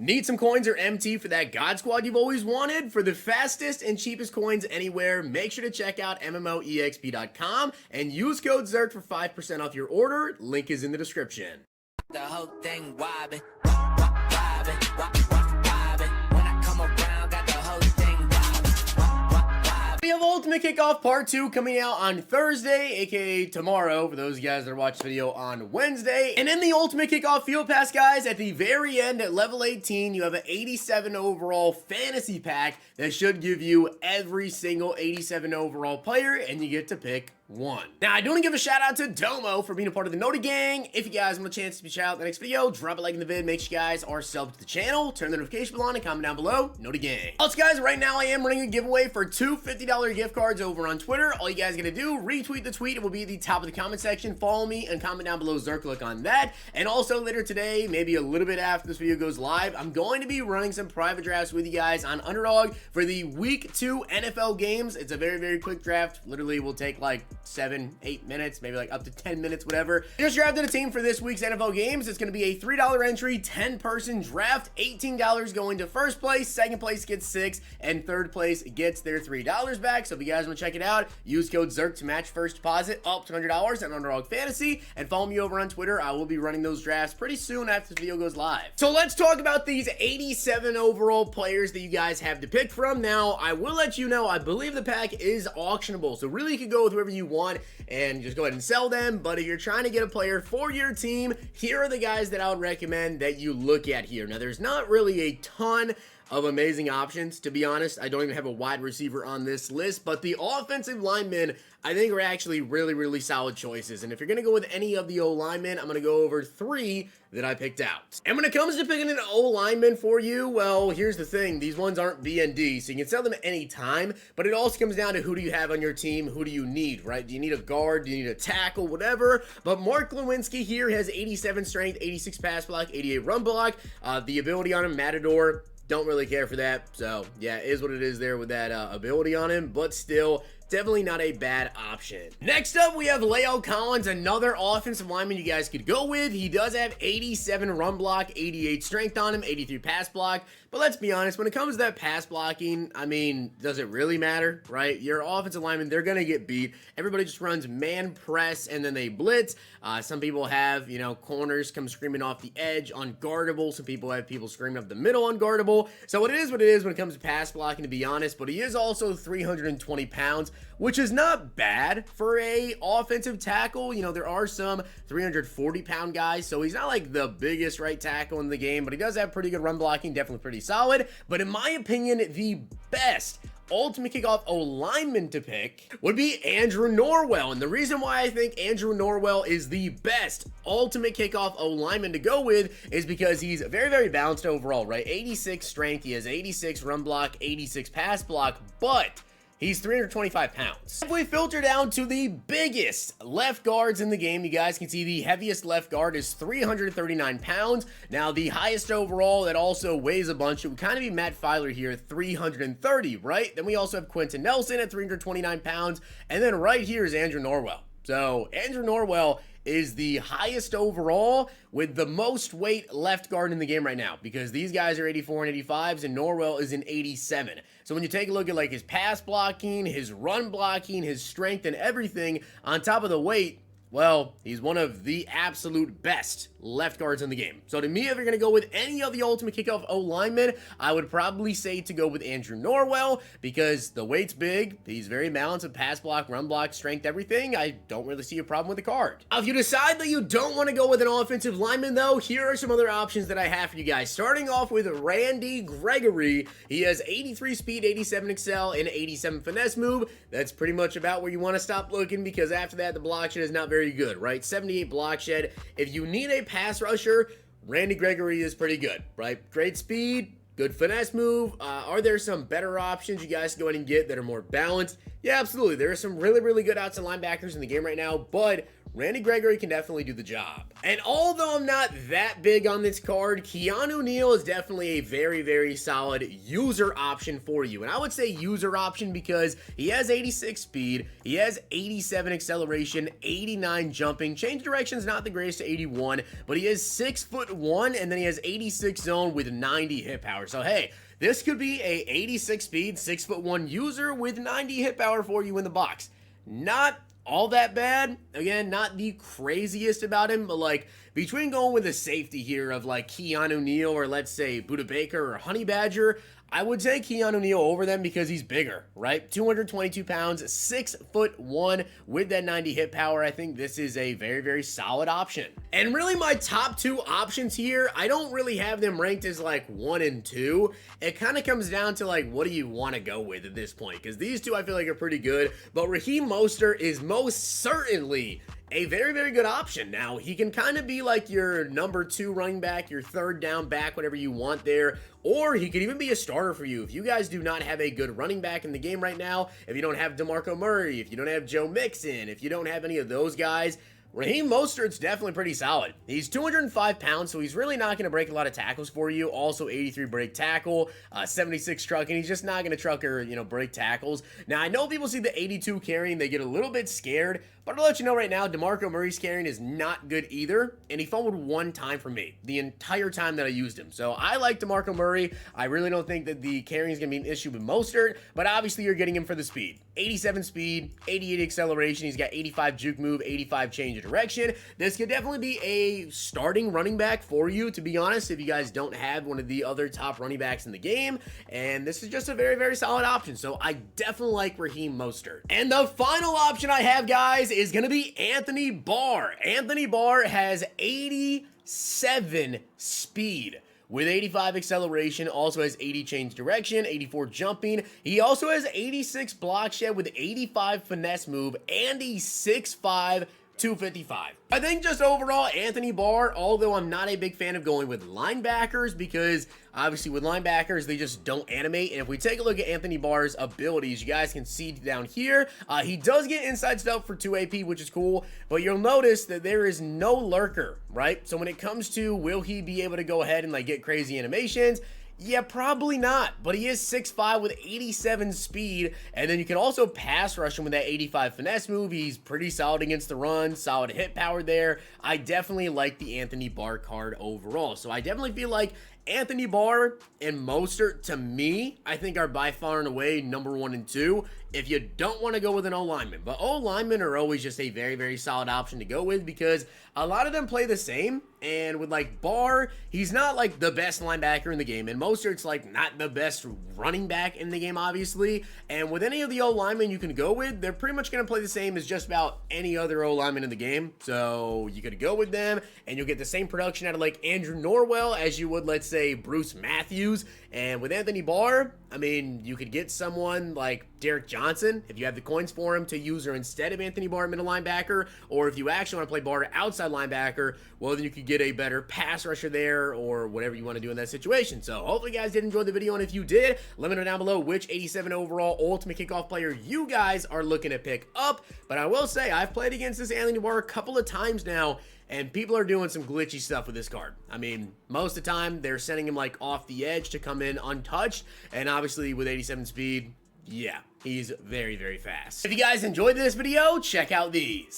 Need some coins or MT for that God Squad you've always wanted? For the fastest and cheapest coins anywhere, make sure to check out MMOEXP.com and use code ZERK for 5% off your order. Link is in the description. The whole thing wobbin', wobbin', wobbin'. When I come around, got the whole thing wobbin'. We have Ultimate Kickoff Part 2 coming out on Thursday, aka tomorrow, for those of you guys that are watching the video on Wednesday. And in the Ultimate Kickoff Field Pass, guys, at the very end at level 18, you have an 87 overall fantasy pack that should give you every single 87 overall player, and you get to pick one. Now, I do want to give a shout out to Domo for being a part of the Noti Gang. If you guys want a chance to be shouted out in the next video, drop a like in the vid. Make sure you guys are subbed to the channel. Turn the notification bell on and comment down below. Noti Gang. Also, guys, right now I am running a giveaway for two $50 gift cards over on Twitter. All you guys gotta do, retweet the tweet. It will be at the top of the comment section. Follow me and comment down below Zirk. Click on that. And also later today, maybe a little bit after this video goes live, I'm going to be running some private drafts with you guys on Underdog for the Week 2 NFL games. It's a very, very quick draft. Literally will take like 7-8 minutes, maybe like up to 10 minutes, whatever. Just drafted a team for this week's NFL games. It's going to be a $3 entry, 10-person draft. $18 going to first place, second place gets $6, and third place gets their $3 back. So if you guys want to check it out, use code ZERK to match first deposit up to $100 on Underdog Fantasy, and follow me over on Twitter. I will be running those drafts pretty soon after the video goes live. So let's talk about these 87 overall players that you guys have to pick from. Now, I will let you know, I believe the pack is auctionable, so really you can go with whoever you want and just go ahead and sell them. But if you're trying to get a player for your team, here are the guys that I would recommend that you look at here. Now, there's not really a ton of amazing options, to be honest. I don't even have a wide receiver on this list, but the offensive linemen I think are actually really, really solid choices. And if you're going to go with any of the O-linemen, I'm going to go over three that I picked out. And when it comes to picking an O-lineman for you, well, here's the thing. These ones aren't BND, so you can sell them at any time, but it also comes down to who do you have on your team, who do you need, right? Do you need a guard? Do you need a tackle? Whatever. But Mark Lewinsky here has 87 strength, 86 pass block, 88 run block. The ability on him, Matador, don't really care for that. So yeah, it is what it is there with that ability on him, but still definitely not a bad option. Next up, we have La'el Collins, another offensive lineman you guys could go with. He does have 87 run block, 88 strength on him, 83 pass block. But let's be honest, when it comes to that pass blocking, I mean, does it really matter, right? Your offensive linemen, they're going to get beat. Everybody just runs man press and then they blitz. Some people have, you know, corners come screaming off the edge, unguardable. Some people have people screaming up the middle, unguardable. So it is what it is when it comes to pass blocking, to be honest. But he is also 320 pounds, which is not bad for a offensive tackle. You know, there are some 340-pound guys, so he's not like the biggest right tackle in the game, but he does have pretty good run blocking, definitely pretty solid. But in my opinion, the best Ultimate Kickoff O-lineman to pick would be Andrew Norwell. And the reason why I think Andrew Norwell is the best Ultimate Kickoff O-lineman to go with is because he's very, very balanced overall, right? 86 strength, he has 86 run block, 86 pass block, but he's 325 pounds. If we filter down to the biggest left guards in the game, you guys can see the heaviest left guard is 339 pounds. Now, the highest overall that also weighs a bunch, it would kind of be Matt Filer here at 330, right? Then we also have Quentin Nelson at 329 pounds. And then right here is Andrew Norwell. So Andrew Norwell is the highest overall with the most weight left guard in the game right now, because these guys are 84 and 85s and Norwell is an 87. So when you take a look at like his pass blocking, his run blocking, his strength and everything on top of the weight, well, he's one of the absolute best left guards in the game. So to me, if you're going to go with any of the Ultimate Kickoff O-linemen, I would probably say to go with Andrew Norwell, because the weight's big, he's very balanced with pass block, run block, strength, everything. I don't really see a problem with the card. Now, if you decide that you don't want to go with an offensive lineman though, here are some other options that I have for you guys. Starting off with Randy Gregory. He has 83 speed, 87 excel, and 87 finesse move. That's pretty much about where you want to stop looking, because after that, the block shed is not very good, right? 78 block shed. If you need a pass rusher, Randy Gregory is pretty good, right? Great speed, good finesse move. Are there some better options you guys can go ahead and get that are more balanced? Yeah, absolutely. There are some really, really good outside linebackers in the game right now, but Randy Gregory can definitely do the job. And although I'm not that big on this card, Keanu Neal is definitely a very, very solid user option for you. And I would say user option because he has 86 speed, he has 87 acceleration, 89 jumping, change direction is not the greatest to 81, but he is 6'1", and then he has 86 zone with 90 hit power. So hey, this could be a 86 speed, 6'1" user with 90 hit power for you in the box. Not all that bad. Again, not the craziest about him, but like between going with a safety here of like Keanu Neal or let's say Buda Baker or Honey Badger, I would take Keanu Neal over them because he's bigger, right? 222 pounds, 6'1" with that 90 hit power. I think this is a very, very solid option. And really my top two options here, I don't really have them ranked as like 1 and 2. It kind of comes down to like, what do you want to go with at this point? Because these two I feel like are pretty good, but Raheem Mostert is most certainly a very, very good option. Now, he can kind of be like your number 2 running back, your third down back, whatever you want there, or he could even be a starter for you. If you guys do not have a good running back in the game right now, if you don't have DeMarco Murray, if you don't have Joe Mixon, if you don't have any of those guys, Raheem Mostert's definitely pretty solid. He's 205 pounds, so he's really not going to break a lot of tackles for you. Also, 83 break tackle, 76 trucking. He's just not going to truck or, break tackles. Now, I know people see the 82 carrying. They get a little bit scared, but I'll let you know right now, DeMarco Murray's carrying is not good either, and he fumbled 1 time for me the entire time that I used him. So I like DeMarco Murray. I really don't think that the carrying is going to be an issue with Mostert, but obviously you're getting him for the speed. 87 speed, 88 acceleration. He's got 85 juke move, 85 change of direction. This could definitely be a starting running back for you, to be honest, if you guys don't have one of the other top running backs in the game. And this is just a very, very solid option. So I definitely like Raheem Mostert. And the final option I have, guys, is going to be Anthony Barr. Anthony Barr has 87 speed with 85 acceleration, also has 80 change direction, 84 jumping. He also has 86 block shed with 85 finesse move, and he's 6'5", 255. I think just overall, Anthony Barr, although I'm not a big fan of going with linebackers because obviously with linebackers, they just don't animate. And if we take a look at Anthony Barr's abilities, you guys can see down here, he does get inside stuff for 2 AP, which is cool, but you'll notice that there is no lurker, right? So when it comes to will he be able to go ahead and like get crazy animations, yeah, probably not, but he is 6'5" with 87 speed, and then you can also pass rush him with that 85 finesse move. He's pretty solid against the run, solid hit power there. I definitely like the Anthony Barr card overall, so I definitely feel like Anthony Barr and Mostert, to me, I think are by far and away number 1 and 2 if you don't want to go with an O-lineman. But O-linemen are always just a very, very solid option to go with because a lot of them play the same. And with like Barr, he's not like the best linebacker in the game. And Mostert's like not the best running back in the game, obviously. And with any of the O-linemen you can go with, they're pretty much going to play the same as just about any other O-lineman in the game. So you could go with them and you'll get the same production out of like Andrew Norwell as you would, let's say, Bruce Matthews. And with Anthony Barr, I mean, you could get someone like Derek Johnson if you have the coins for him to use her instead of Anthony Barr middle linebacker, or if you actually want to play Barr outside linebacker, well then you could get a better pass rusher there or whatever you want to do in that situation. So hopefully you guys did enjoy the video, and if you did, let me know down below which 87 overall ultimate kickoff player you guys are looking to pick up. But I will say I've played against this Anthony Barr a couple of times now, and people are doing some glitchy stuff with this card. I mean, most of the time, they're sending him like off the edge to come in untouched. And obviously with 87 speed, yeah, he's very, very fast. If you guys enjoyed this video, check out these.